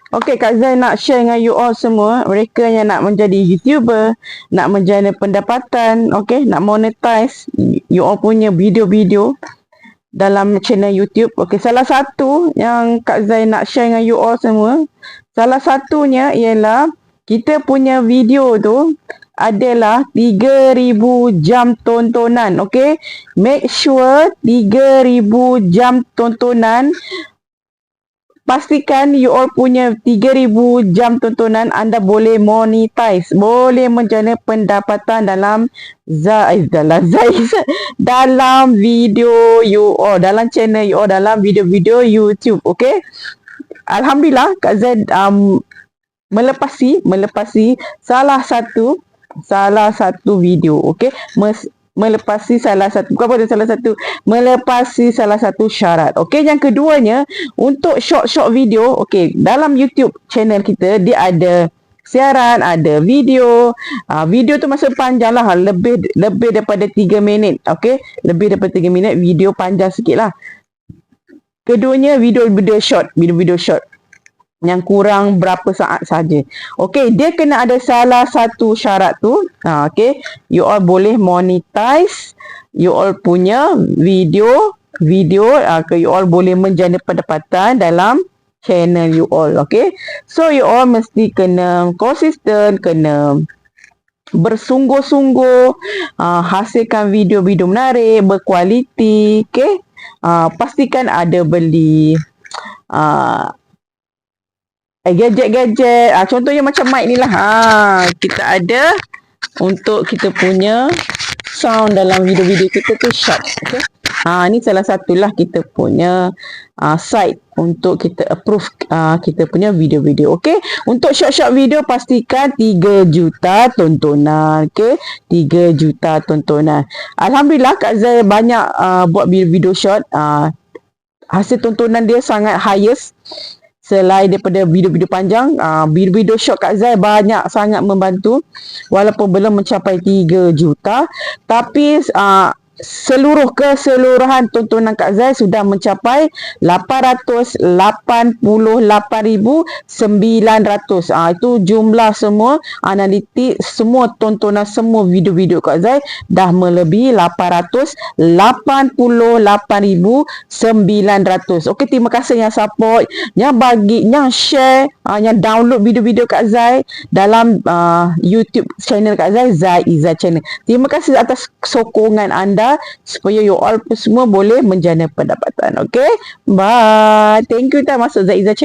Okey, Kak Zai nak share dengan you all semua, mereka yang nak menjadi YouTuber, nak menjana pendapatan, okey, nak monetize you all punya video-video dalam channel YouTube. Okey, salah satu yang Kak Zai nak share dengan you all semua, salah satunya ialah kita punya video tu adalah 3,000 jam tontonan. Okey, make sure 3,000 jam tontonan. Pastikan you all punya 3,000 jam tontonan anda boleh monetize, boleh menjana pendapatan dalam dalam video you all, dalam channel you all, dalam video-video YouTube. Okey, alhamdulillah Kak Z melepasi salah satu video. Okey, melepasi salah satu, bukan salah satu, melepasi salah satu syarat. Okey, yang keduanya untuk short video. Okey, dalam YouTube channel kita dia ada siaran, ada video. Video tu masa panjang lah, lebih daripada 3 minit. Okey, lebih daripada 3 minit, video panjang sikit lah. Keduanya video short yang kurang berapa saat saja. Okey, dia kena ada salah satu syarat tu. Okey, you all boleh monetize you all punya video, you all boleh menjana pendapatan dalam channel you all. Okey, so you all mesti kena konsisten, kena bersungguh-sungguh, hasilkan video-video menarik, berkualiti. Okey, pastikan ada beli gadget-gadget. Contohnya macam mic ni lah. Kita ada untuk kita punya sound dalam video-video kita tu sharp. Okay? Ni salah satulah kita punya site untuk kita approve kita punya video-video. Okay? Untuk short video pastikan 3 juta tontonan. Okay? 3 juta tontonan. Alhamdulillah Kak Zai banyak buat video short. Hasil tontonan dia sangat highest. Selain daripada video-video panjang, video-video short Kak Zai banyak sangat membantu. Walaupun belum mencapai 3 juta, tapi keseluruhan tontonan Kak Zai sudah mencapai 888,900. Itu jumlah semua analitik, semua tontonan, semua video-video Kak Zai dah melebihi 888,900. Okey, terima kasih yang support, yang bagi, yang share, yang download video-video Kak Zai dalam YouTube channel Kak Zai, Zai Izzah Channel. Terima kasih atas sokongan anda supaya you all semua boleh menjana pendapatan. Okay, bye. Thank you dah masuk Zai Izzah Channel.